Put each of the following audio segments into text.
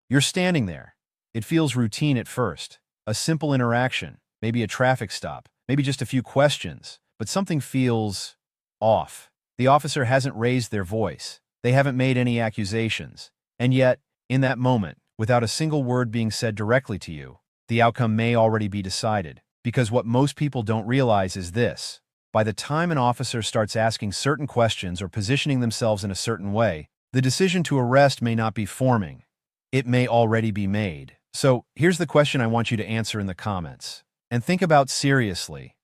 You're standing there. It feels routine at first. A simple interaction, maybe a traffic stop, maybe just a few questions, but something feels off. The officer hasn't raised their voice. They haven't made any accusations. And yet, in that moment, without a single word being said directly to you, the outcome may already be decided. Because what most people don't realize is this: by the time an officer starts asking certain questions or positioning themselves in a certain way, the decision to arrest may not be forming. It may already be made. So, here's the question I want you to answer in the comments. And think about seriously.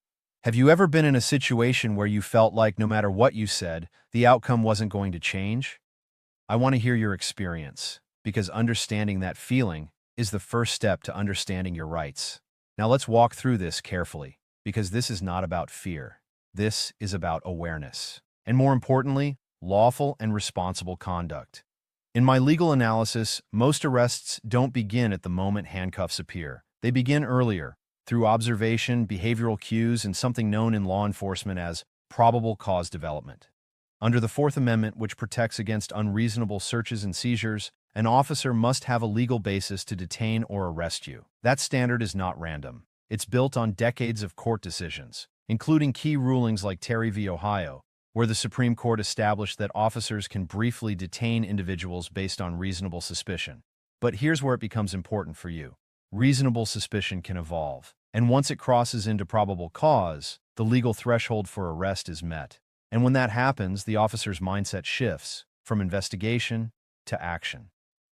Have you ever been in a situation where you felt like no matter what you said, the outcome wasn't going to change? I want to hear your experience, because understanding that feeling is the first step to understanding your rights. Now let's walk through this carefully, because this is not about fear. This is about awareness. And more importantly, lawful and responsible conduct. In my legal analysis, most arrests don't begin at the moment handcuffs appear. They begin earlier, through observation, behavioral cues, and something known in law enforcement as probable cause development. Under the Fourth Amendment, which protects against unreasonable searches and seizures, an officer must have a legal basis to detain or arrest you. That standard is not random. It's built on decades of court decisions, including key rulings like Terry v. Ohio, where the Supreme Court established that officers can briefly detain individuals based on reasonable suspicion. But here's where it becomes important for you. Reasonable suspicion can evolve, and once it crosses into probable cause, the legal threshold for arrest is met. And when that happens, the officer's mindset shifts from investigation to action.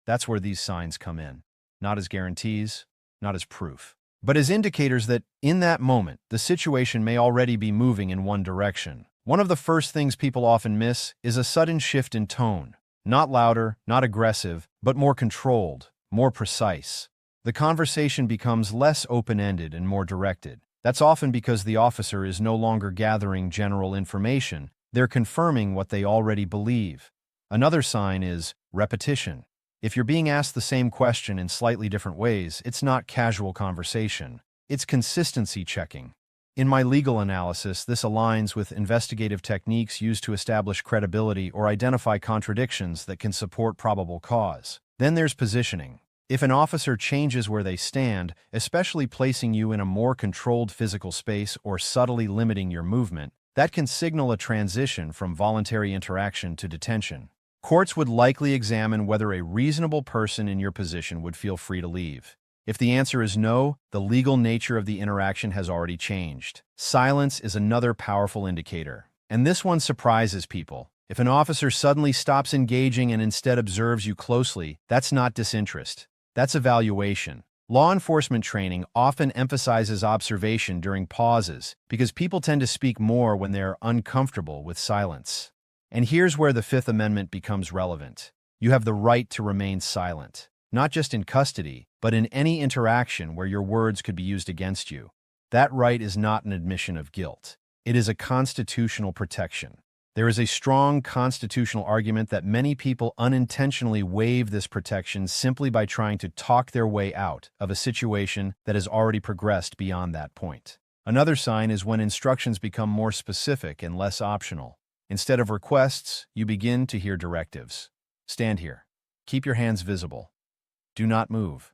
That's where these signs come in, not as guarantees, not as proof, but as indicators that, in that moment, the situation may already be moving in one direction. One of the first things people often miss is a sudden shift in tone. Not louder, not aggressive, but more controlled, more precise. The conversation becomes less open-ended and more directed. That's often because the officer is no longer gathering general information. They're confirming what they already believe. Another sign is repetition. If you're being asked the same question in slightly different ways, it's not casual conversation. It's consistency checking. In my legal analysis, this aligns with investigative techniques used to establish credibility or identify contradictions that can support probable cause. Then there's positioning. If an officer changes where they stand, especially placing you in a more controlled physical space or subtly limiting your movement, that can signal a transition from voluntary interaction to detention. Courts would likely examine whether a reasonable person in your position would feel free to leave. If the answer is no, the legal nature of the interaction has already changed. Silence is another powerful indicator. And this one surprises people. If an officer suddenly stops engaging and instead observes you closely, that's not disinterest. That's evaluation. Law enforcement training often emphasizes observation during pauses because people tend to speak more when they're uncomfortable with silence. And here's where the Fifth Amendment becomes relevant. You have the right to remain silent, not just in custody, but in any interaction where your words could be used against you. That right is not an admission of guilt. It is a constitutional protection. There is a strong constitutional argument that many people unintentionally waive this protection simply by trying to talk their way out of a situation that has already progressed beyond that point. Another sign is when instructions become more specific and less optional. Instead of requests, you begin to hear directives. Stand here. Keep your hands visible. Do not move.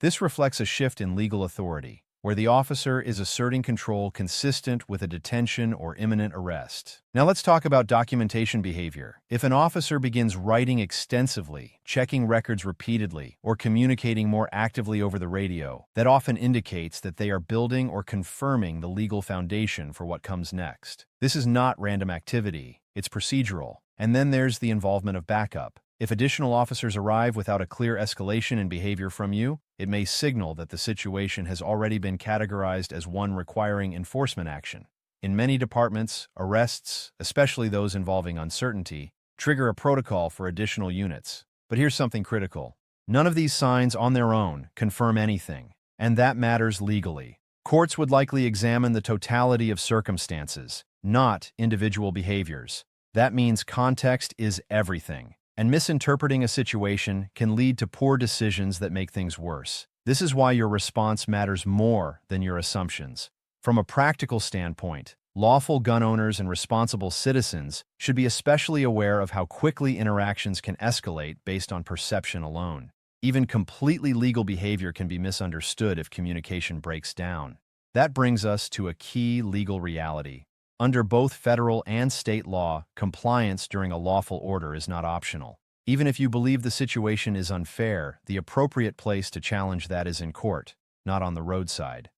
This reflects a shift in legal authority, where the officer is asserting control consistent with a detention or imminent arrest. Now let's talk about documentation behavior. If an officer begins writing extensively, checking records repeatedly, or communicating more actively over the radio, that often indicates that they are building or confirming the legal foundation for what comes next. This is not random activity, it's procedural. And then there's the involvement of backup. If additional officers arrive without a clear escalation in behavior from you, it may signal that the situation has already been categorized as one requiring enforcement action. In many departments, arrests, especially those involving uncertainty, trigger a protocol for additional units. But here's something critical. None of these signs on their own confirm anything, and that matters legally. Courts would likely examine the totality of circumstances, not individual behaviors. That means context is everything. And misinterpreting a situation can lead to poor decisions that make things worse. This is why your response matters more than your assumptions. From a practical standpoint, lawful gun owners and responsible citizens should be especially aware of how quickly interactions can escalate based on perception alone. Even completely legal behavior can be misunderstood if communication breaks down. That brings us to a key legal reality. Under both federal and state law, compliance during a lawful order is not optional. Even if you believe the situation is unfair, the appropriate place to challenge that is in court, not on the roadside.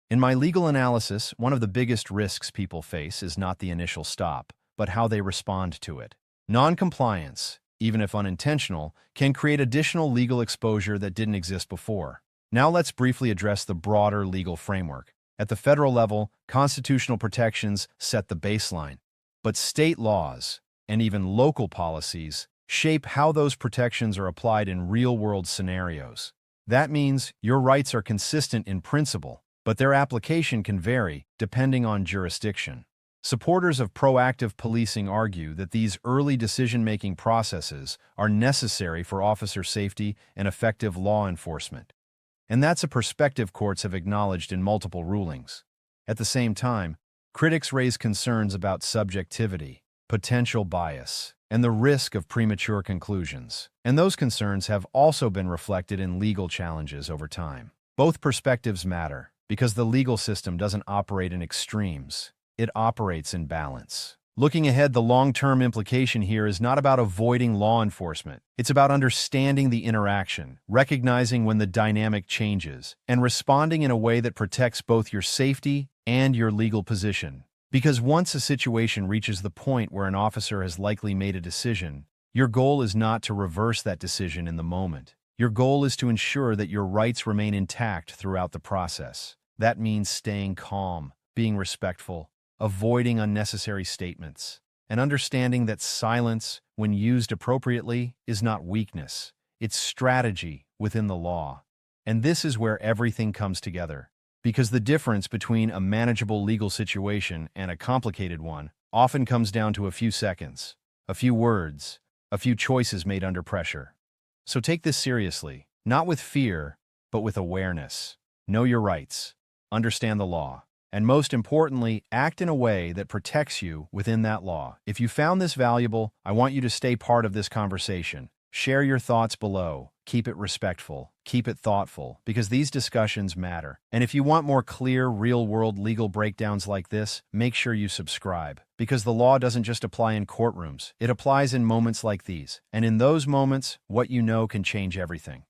In my legal analysis, one of the biggest risks people face is not the initial stop, but how they respond to it. Non-compliance, even if unintentional, can create additional legal exposure that didn't exist before. Now let's briefly address the broader legal framework. At the federal level, constitutional protections set the baseline, but state laws, and even local policies, shape how those protections are applied in real-world scenarios. That means your rights are consistent in principle, but their application can vary depending on jurisdiction. Supporters of proactive policing argue that these early decision-making processes are necessary for officer safety and effective law enforcement. And that's a perspective courts have acknowledged in multiple rulings. At the same time, critics raise concerns about subjectivity, potential bias, and the risk of premature conclusions. And those concerns have also been reflected in legal challenges over time. Both perspectives matter, because the legal system doesn't operate in extremes. It operates in balance. Looking ahead, the long-term implication here is not about avoiding law enforcement. It's about understanding the interaction, recognizing when the dynamic changes, and responding in a way that protects both your safety and your legal position. Because once a situation reaches the point where an officer has likely made a decision, your goal is not to reverse that decision in the moment. Your goal is to ensure that your rights remain intact throughout the process. That means staying calm, being respectful, avoiding unnecessary statements, and understanding that silence, when used appropriately, is not weakness. It's strategy within the law. And this is where everything comes together. Because the difference between a manageable legal situation and a complicated one often comes down to a few seconds, a few words, a few choices made under pressure. So take this seriously, not with fear, but with awareness. Know your rights, understand the law, and most importantly, act in a way that protects you within that law. If you found this valuable, I want you to stay part of this conversation. Share your thoughts below. Keep it respectful. Keep it thoughtful, because these discussions matter. And if you want more clear, real-world legal breakdowns like this, make sure you subscribe. Because the law doesn't just apply in courtrooms. It applies in moments like these. And in those moments, what you know can change everything.